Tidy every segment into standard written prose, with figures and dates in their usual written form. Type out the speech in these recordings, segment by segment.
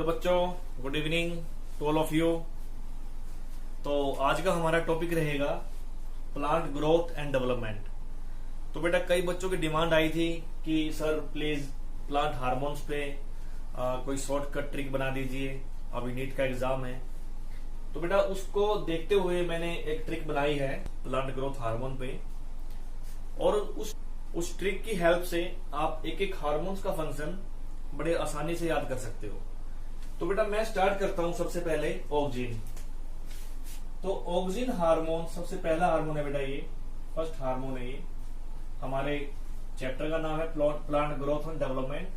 बच्चों, good evening to all of you. तो आज का हमारा टॉपिक रहेगा प्लांट ग्रोथ एंड डेवलपमेंट। तो बेटा कई बच्चों की डिमांड आई थी कि सर प्लीज प्लांट हार्मोन्स पे कोई शॉर्टकट ट्रिक बना दीजिए, अभी नीट का एग्जाम है। तो बेटा उसको देखते हुए मैंने एक ट्रिक बनाई है प्लांट ग्रोथ हार्मोन पे, और उस ट्रिक की हेल्प से आप एक एक हार्मोन्स का फंक्शन बड़े आसानी से याद कर सकते हो। तो बेटा मैं स्टार्ट करता हूं सबसे पहले ऑक्सिन। तो ऑक्सिन हार्मोन सबसे पहला हार्मोन है बेटा, ये फर्स्ट हार्मोन है। ये हमारे चैप्टर का नाम है प्लांट ग्रोथ एंड डेवलपमेंट,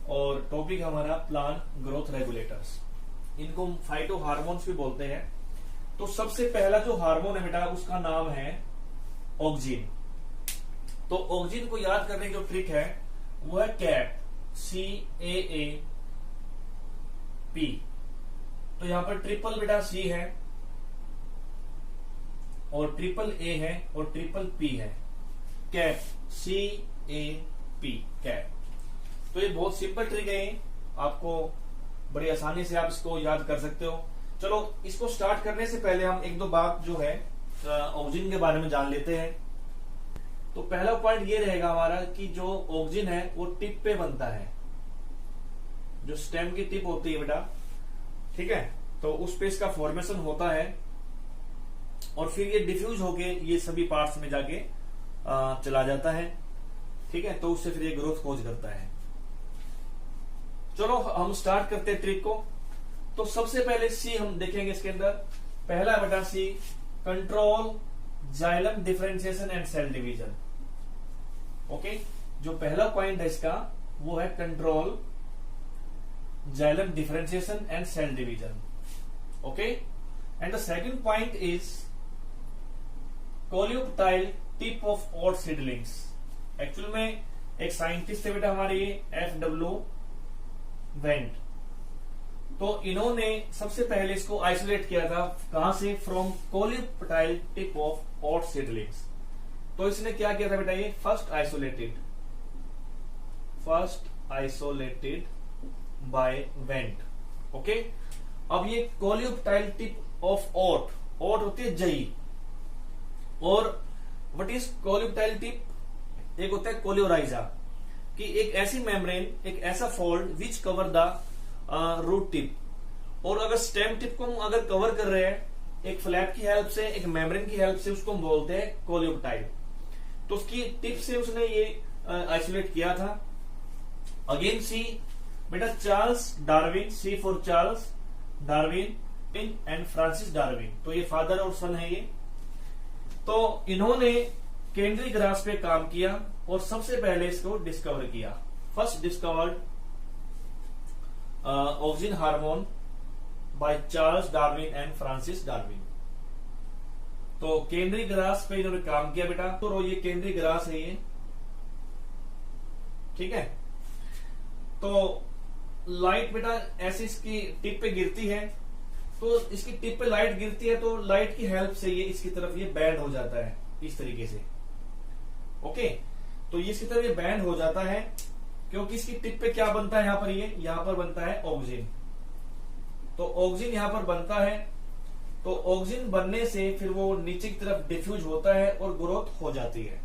और टॉपिक हमारा प्लांट ग्रोथ रेगुलेटर्स। इनको फाइटो हार्मोन्स भी बोलते हैं। तो सबसे पहला जो हार्मोन है बेटा उसका नाम है ऑक्सिन। तो ऑक्सिन को याद करने की जो ट्रिक है वो है कैप, CAAP। तो यहां पर ट्रिपल बेटा C है और ट्रिपल A है और ट्रिपल P है। Cap, CAP, cap. तो ये बहुत सिंपल ट्रिक है, आपको बड़ी आसानी से आप इसको याद कर सकते हो। चलो इसको स्टार्ट करने से पहले हम एक दो बात जो है ऑक्सिन के बारे में जान लेते हैं। तो पहला पॉइंट ये रहेगा हमारा कि जो ऑक्सिन है वो टिप पे बनता है, जो स्टेम की टिप होती है बेटा, ठीक है। तो उस पे इसका फॉर्मेशन होता है और फिर ये डिफ्यूज होके ये सभी पार्ट्स में जाके चला जाता है, ठीक है। तो उससे फिर ये ग्रोथ कोज करता है। चलो हम स्टार्ट करते हैं ट्रिक को। तो सबसे पहले सी हम देखेंगे इसके अंदर। पहला बेटा see, control xylem differentiation and cell division. Okay, जो पहला पॉइंट है इसका वो है control xylem differentiation and cell division. Okay, and the second point is coleoptile tip of oat seedlings. Actual में एक साइंटिस्ट है बेटा हमारे ये FW वेंट। तो इन्होंने सबसे पहले इसको आइसोलेट किया था, कहां से? From coleoptile tip of oat seedlings. तो इसने क्या किया था बेटा, ये first isolated by Went. Okay, अब ये कोलियोप्टाइल टिप ऑफ ओट होती है जई, और व्हाट इज कोलियोप्टाइल टिप? एक होता है कोलियोराइजा, कि एक ऐसी मेम्ब्रेन, एक ऐसा fold which cover the root tip. और अगर स्टेम टिप को हम अगर कवर कर रहे हैं एक फ्लैप की हेल्प से, एक मेम्ब्रेन की हेल्प से, उसको हम बोलते हैं कोलियोप्टाइल। तो उसकी टिप से उसने ये आइसोलेट किया था। अगेन सी बेटा, Charles Darwin, C for Charles Darwin and Francis Darwin. तो ये फादर और सन है ये। तो इन्होंने कैंड्री ग्रास पे काम किया और सबसे पहले इसको डिस्कवर किया। First discovered auxin hormone by Charles Darwin and Francis Darwin. तो कैंड्री ग्रास पे इन्होंने काम किया बेटा। तो ये कैंड्री ग्रास है ये, ठीक है। तो लाइट बेटा ऐसे इसकी टिप पे गिरती है, तो इसकी टिप पे लाइट गिरती है, तो लाइट की हेल्प से ये इसकी तरफ ये बैंड हो जाता है इस तरीके से। ओके, तो ये इसकी तरफ ये बैंड हो जाता है क्योंकि इसकी टिप पे क्या बनता है, यहां पर ये यहां पर बनता है ऑक्सिन। तो ऑक्सिन यहां पर बनता है, तो ऑक्सिन बनने से फिर वो नीचे की तरफ डिफ्यूज होता है और ग्रोथ हो जाती है।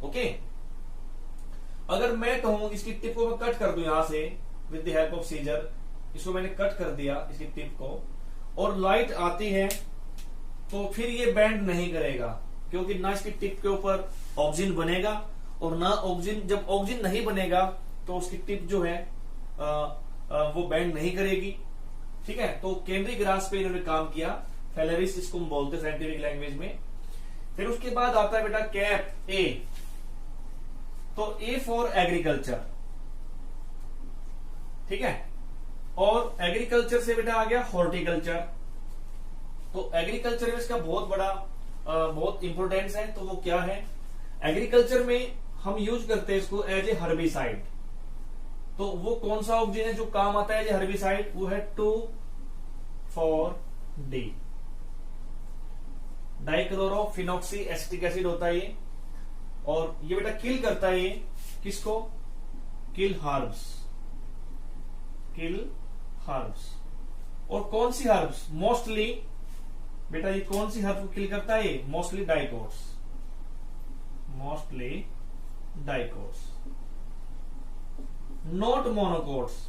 ओके, अगर मैं कहूं इसकी टिप को मैं कट कर दूं यहां से with the help of scissor, इसको मैंने कट कर दिया इसकी टिप को, और लाइट आती है तो फिर ये बैंड नहीं करेगा, क्योंकि ना इसकी टिप के ऊपर ऑक्सिन बनेगा और ना ऑक्सिन, जब ऑक्सिन नहीं बनेगा तो उसकी टिप जो है वो बैंड नहीं करेगी, ठीक है। तो कैंड्री ग्रास पे इन्होंने काम किया, फेलेरिस इसको हम बोलते हैं साइंटिफिक लैंग्वेज में। फिर उसके बाद आता है बेटा कैप A। तो A फॉर एग्रीकल्चर, ठीक है। और एग्रीकल्चर से बेटा आ गया हॉर्टिकल्चर। तो एग्रीकल्चर में इसका बहुत बड़ा बहुत इंपोर्टेंस है। तो वो क्या है? एग्रीकल्चर में हम यूज करते हैं इसको एज ए हर्बिसाइड। तो वो कौन सा ऑक्सिन है जो काम आता है एज ए हर्बिसाइड? वो है 2,4-D, डाइक्लोरोफिनॉक्सी एसिटिक एसिड होता है ये। और ये बेटा किल करता है ये किसको? किल हार्ब्स, किल हर्ब्स। और कौन सी हर्ब्स? मोस्टली बेटा ये कौन सी हर्ब किल करता है? ये mostly dicots, mostly dicots, not monocots.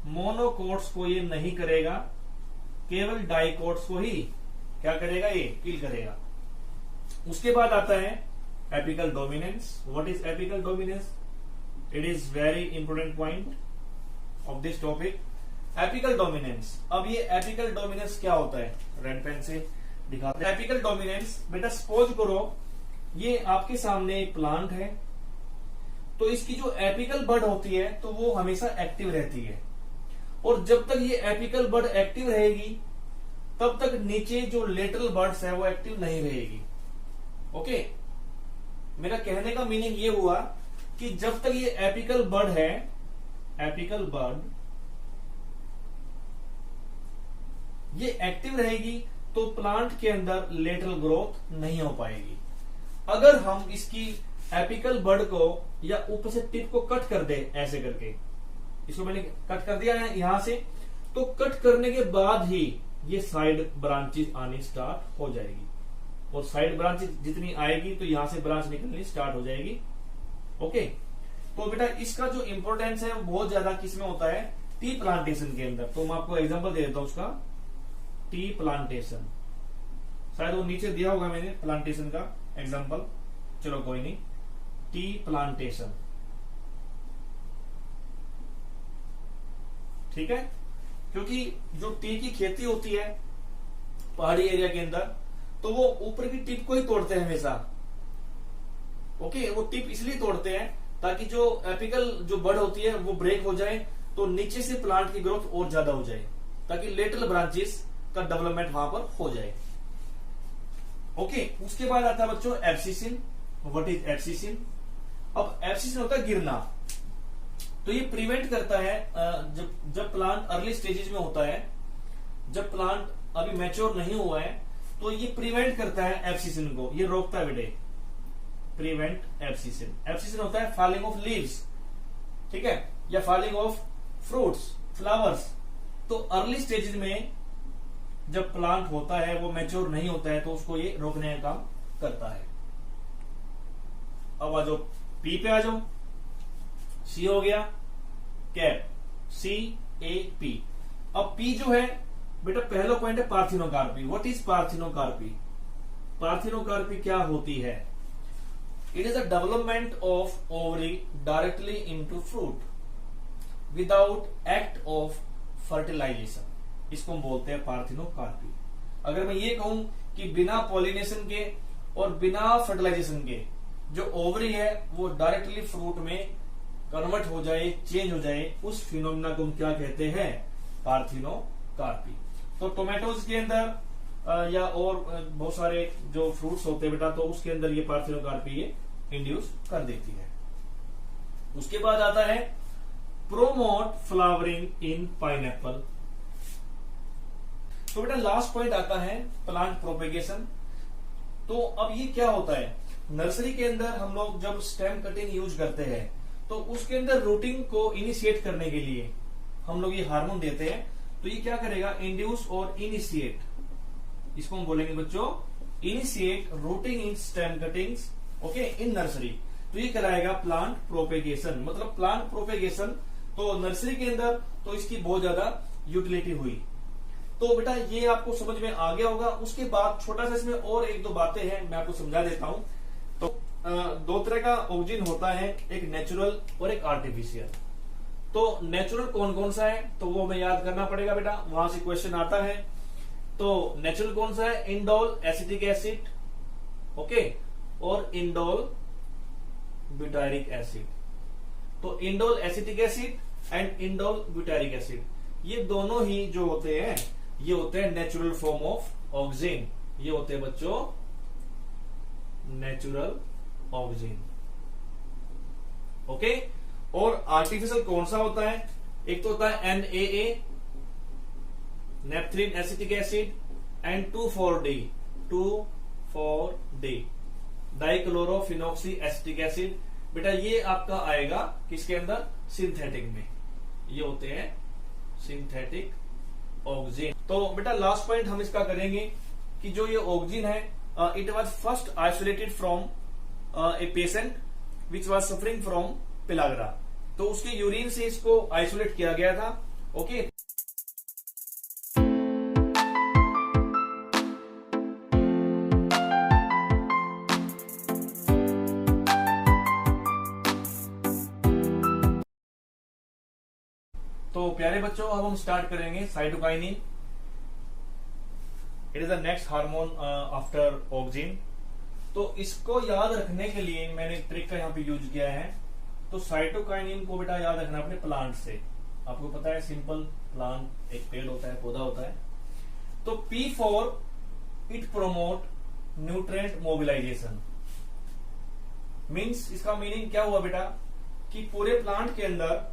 Monocots को ये नहीं करेगा, केवल डाइकोट्स को ही क्या करेगा? ये किल करेगा। उसके बाद आता है apical dominance. What is apical dominance? It is very important point of this topic. Apical dominance. अब ये एपिकल डोमिनेंस क्या होता है? रेड पेन से दिखाते हैं। एपिकल डोमिनेंस बेटा सपोज करो ये आपके सामने एक प्लांट है, तो इसकी जो एपिकल बड होती है तो वो हमेशा एक्टिव रहती है, और जब तक ये एपिकल बड एक्टिव रहेगी तब तक नीचे जो लेटरल बड्स है वो एक्टिव नहीं रहेगी। ओके, मेरा कहने का मीनिंग ये हुआ कि जब तक ये एपिकल बड है, एपिकल बड ये एक्टिव रहेगी तो प्लांट के अंदर लेटरल ग्रोथ नहीं हो पाएगी। अगर हम इसकी एपिकल बड को या ऊपर से टिप को कट कर दे, ऐसे करके इसको मैंने कट कर दिया है यहां से, तो कट करने के बाद ही ये साइड ब्रांचेस आनी स्टार्ट हो जाएगी, और साइड ब्रांचेस जितनी आएगी तो यहां से ब्रांच निकलनी स्टार्ट हो जाएगी। ओके, तो बेटा इसका जो इंपॉर्टेंस है वो बहुत ज्यादा किसमें होता है? टी प्लांटेशन के अंदर। तो मैं आपको एग्जांपल दे देता हूं उसका। टी प्लांटेशन, शायद वो नीचे दिया होगा मैंने प्लांटेशन का एग्जांपल, चलो कोई नहीं। टी प्लांटेशन, ठीक है, क्योंकि जो टी की खेती होती है पहाड़ी एरिया के अंदर, तो वो ऊपर की टिप को ही तोड़ते हैं हमेशा। ओके, वो टिप इसलिए तोड़ते हैं ताकि जो एपिकल जो बड होती है वो ब्रेक हो जाए, तो नीचे से प्लांट की ग्रोथ और ज्यादा हो जाए, ताकि लेटरल ब्रांचेस का डेवलपमेंट वहां पर हो जाए। ओके, उसके बाद आता है बच्चों एब्सिसिन। What is एब्सिसिन? अब एब्सिसिन होता है गिरना, तो ये प्रिवेंट करता है जब प्लांट अर्ली स्टेजेस में होता है, जब प्लांट अभी मैच्योर नहीं हुआ है, तो ये प्रिवेंट करता है एब्सिसिन को, ये रोकता है बेटे। प्रिवेंट एब्सिसिन। एब्सिसिन होता है फॉलिंग ऑफ लीव्स, ठीक है, या फॉलिंग ऑफ फ्रूट्स, फ्लावर्स। तो अर्ली स्टेजेस में जब प्लांट होता है वो मैच्योर नहीं होता है, तो उसको ये रोकने का काम करता है। अब आ जाओ पी पे, आ जाओ। सी हो गया कैप, CAP। अब पी जो है बेटा पहला पॉइंट है parthenocarpy. What is parthenocarpy? Parthenocarpy क्या होती है? It is a development of ovary directly into fruit without act of fertilisation. इसको हम बोलते हैं पार्थिनोकार्पी। अगर मैं ये कहूं कि बिना पॉलिनेशन के और बिना फर्टिलाइजेशन के जो ओवरी है वो डायरेक्टली फ्रूट में कन्वर्ट हो जाए, चेंज हो जाए, उस फिनोमिना को हम क्या कहते हैं? पार्थिनोकार्पी। तो टोमेटोज के अंदर या और बहुत सारे जो फ्रूट्स होते हैं बेटा, तो उसके अंदर ये पार्थिनोकार्पी ये इंड्यूस कर देती है। उसके बाद आता है प्रोमोट फ्लावरिंग इन पाइनएप्पल। तो बेटा लास्ट पॉइंट आता है प्लांट प्रोपेगेशन। तो अब ये क्या होता है? नर्सरी के अंदर हम लोग जब स्टेम कटिंग यूज करते हैं, तो उसके अंदर रूटिंग को इनिशिएट करने के लिए हम लोग ये हार्मोन देते हैं। तो ये क्या करेगा? इंड्यूस और इनिशिएट, इसको हम बोलेंगे बच्चों initiate rooting in stem cuttings, okay, in nursery. तो ये कराएगा प्लांट प्रोपेगेशन। मतलब प्लांट प्रोपेगेशन तो नर्सरी के अंदर तो इसकी बहुत ज्यादा यूटिलिटी हुई। तो बेटा ये आपको समझ में आ गया होगा। उसके बाद छोटा सा इसमें और एक दो बातें हैं, मैं आपको समझा देता हूं। तो दो तरह का ऑक्सीजन होता है, एक नेचुरल और एक आर्टिफिशियल। तो नेचुरल कौन कौन सा है तो वो हमें याद करना पड़ेगा बेटा, वहां से क्वेश्चन आता है। तो नेचुरल कौन सा है? इंडोल एसिटिक एसिड, ओके, और इंडोल ब्यूटारिक एसिड। तो indole acetic acid and indole butyric acid, ये दोनों ही जो होते हैं ये होते हैं नेचुरल फॉर्म ऑफ ऑक्सीजन। ये होते हैं बच्चों नेचुरल ऑक्सीजन, ओके। और आर्टिफिशियल कौन सा होता है? एक तो होता है NaA, naphthalene acetic acid, and 2,4-D, 2,4-D, dichlorophenoxy acetic acid. बेटा ये आपका आएगा किसके अंदर? सिंथेटिक में। ये होते हैं सिंथेटिक ऑक्सीजन। तो बेटा लास्ट पॉइंट हम इसका करेंगे कि जो ये ऑक्सीजन है, it was first isolated from a patient which was suffering from pellagra. तो उसके यूरिन से इसको आइसोलेट किया गया था। ओके, तो प्यारे बच्चों अब हम स्टार्ट करेंगे cytokinin. It is the next hormone after oxygen. तो इसको याद रखने के लिए मैंने एक ट्रिक का यहाँ पे यूज किया है। तो साइटोकाइनिन को बेटा याद रखना अपने प्लांट से। आपको पता है सिंपल प्लांट एक पेड़ होता है, पौधा होता है। तो P for it promote nutrient mobilisation. Means इसका मीनिंग क्या हुआ बेटा कि पूरे प्लांट के अंदर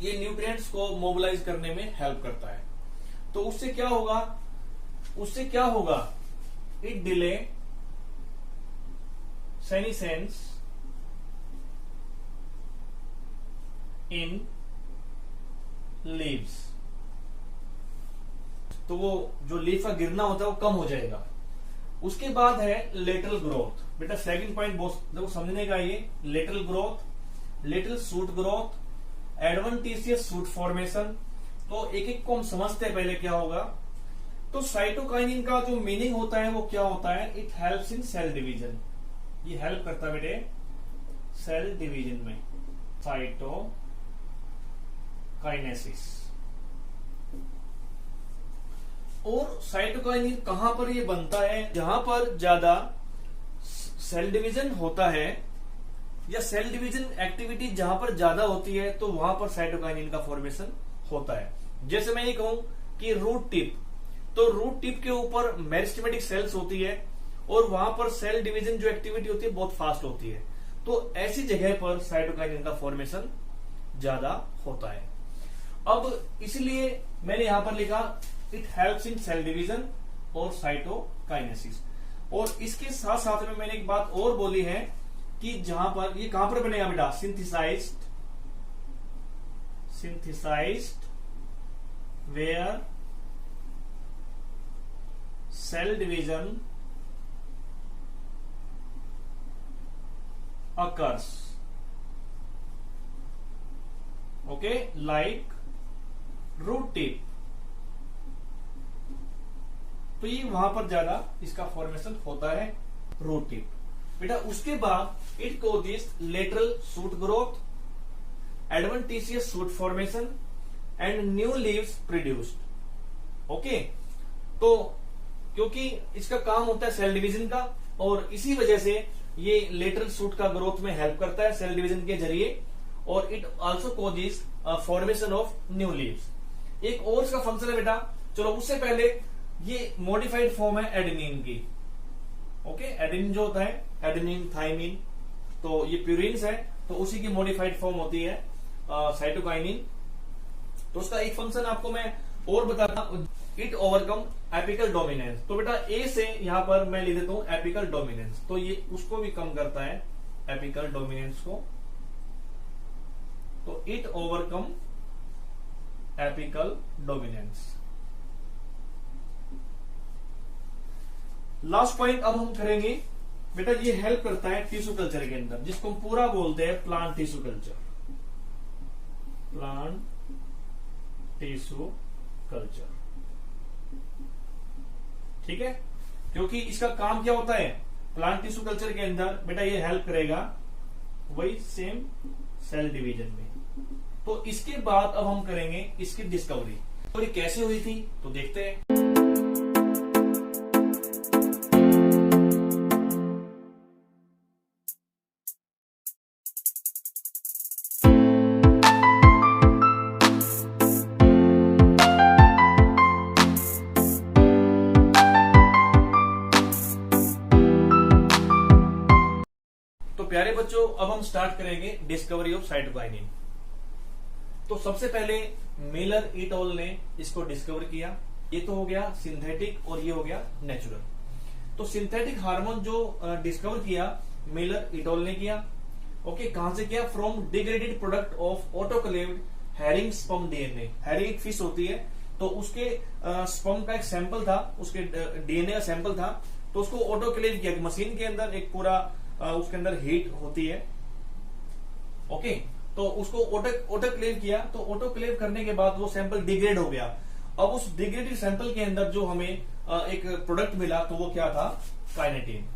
ये न्यूट्रिएंट्स को मोबिलाइज करने में हेल्प करता है। तो उससे क्या होगा, it delay senescence in leaves. तो वो जो लीफ का गिरना होता है वो कम हो जाएगा। उसके बाद है लेटरल ग्रोथ। बेटा सेकंड पॉइंट देखो समझने का, ये lateral growth, lateral shoot growth, adventitious shoot formation. तो एक एक को हम समझते हैं पहले क्या होगा। तो साइटोकाइनिन का जो मीनिंग होता है वो क्या होता है, it helps in cell division. ये हेल्प करता है बेटे सेल डिवीजन में, साइटोकाइनेसिस। और साइटोकाइनिन कहां पर ये बनता है, जहां पर ज्यादा सेल डिवीजन होता है या सेल डिवीजन एक्टिविटी जहां पर ज्यादा होती है तो वहां पर साइटोकाइनिन का फॉर्मेशन होता है। जैसे मैं ये कहूं कि रूट टिप, तो रूट टिप के ऊपर मेरिस्टेमेटिक सेल्स होती है और वहां पर सेल डिवीजन जो एक्टिविटी होती है बहुत फास्ट होती है। तो ऐसी जगह पर साइटोकाइनिन का फॉर्मेशन ज्यादा होता है। अब इसलिए मैंने यहां पर लिखा it helps in cell division और साइटोकाइनेसिस। और इसके साथ साथ में मैंने एक बात और बोली है कि जहां पर ये कहां पर बनेगा बेटा, synthesised where cell division occurs, okay, like root tip। तो ये वहां पर ज्यादा इसका फॉर्मेशन होता है रूट टिप। बेटा उसके बाद it causes lateral shoot growth, adventitious shoot formation and new leaves produced. Okay, तो क्योंकि इसका काम होता है सेल डिवीजन का और इसी वजह से ये लेटरल शूट का ग्रोथ में हेल्प करता है सेल डिवीजन के जरिए। और it also causes formation of new leaves. एक और इसका फंक्शन है बेटा, चलो उससे पहले ये मॉडिफाइड फॉर्म है एडेनिन की। ओके, एडेनिन जो होता है एडेनिन, थाइमिन, तो ये प्यूरिन्स है, तो उसी की मॉडिफाइड फॉर्म होती है साइटोकाइनिन। तो उसका एक फंक्शन आपको मैं और बताता हूं, इट ओवरकम एपिकल डोमिनेंस। तो बेटा ए से यहां पर मैं लिख देता हूं एपिकल डोमिनेंस, तो ये उसको भी कम करता है एपिकल डोमिनेंस को। तो it overcome apical dominance. Last point अब हम करेंगे बेटा, ये हेल्प करता है टिश्यू कल्चर के अंदर, जिसको हम पूरा बोलते हैं plant tissue culture. Plant tissue culture, ठीक है, क्योंकि इसका काम क्या होता है प्लांट टिश्यू कल्चर के अंदर बेटा, ये हेल्प करेगा वही सेम सेल डिवीजन में। तो इसके बाद अब हम करेंगे इसकी डिस्कवरी। तो ये कैसे हुई थी तो देखते हैं। प्यारे बच्चों अब हम स्टार्ट करेंगे डिस्कवरी ऑफ साइटोकाइनिन। तो सबसे पहले मिलर इट ऑल ने इसको डिस्कवर किया। ये तो हो गया सिंथेटिक और ये हो गया नेचुरल। तो सिंथेटिक हार्मोन जो डिस्कवर किया मिलर इट ऑल ने किया। ओके, कहां से किया, from degraded product of autoclaved herring sperm DNA. Herring एक फिश होती है, तो उसके स्पर्म का एक सैंपल था, उसके डीएनए का सैंपल था, तो उसको ऑटोक्लेव किया मशीन के अंदर, एक पूरा उसके अंदर हीट होती है। ओके, तो उसको ऑटोक्लेव किया, तो ऑटोक्लेव करने के बाद वो सैंपल डिग्रेड हो गया। अब उस डिग्रेडेड सैंपल के अंदर जो हमें एक प्रोडक्ट मिला, तो वो क्या था, काइनेटिन।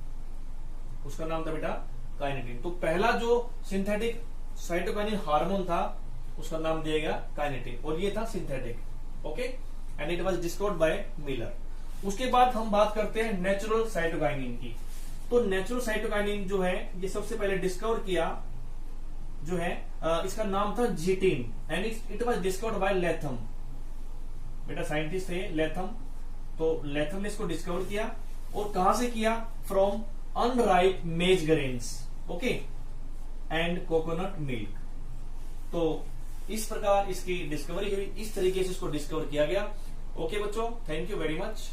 उसका नाम था बेटा काइनेटिन। तो पहला जो सिंथेटिक साइटोकाइनिन हार्मोन था उसका नाम दिया गया काइनेटिन, और ये था synthetic. Okay, and it was discovered bye Miller. उसके बाद हम बात करते हैं नेचुरल साइटोकाइनिन की। तो नेचुरल साइटोकाइनिन जो है, ये सबसे पहले डिस्कवर किया जो है, इसका नाम था zeatin, and it was discovered by Letham. बेटा साइंटिस्ट थे लेथम, तो लेथम ने इसको डिस्कवर किया, और कहां से किया, from unripe maize grains, okay, and coconut milk. तो इस प्रकार इसकी डिस्कवरी हुई, इस तरीके से इसको डिस्कवर किया गया। ओके बच्चों, थैंक यू वेरी मच।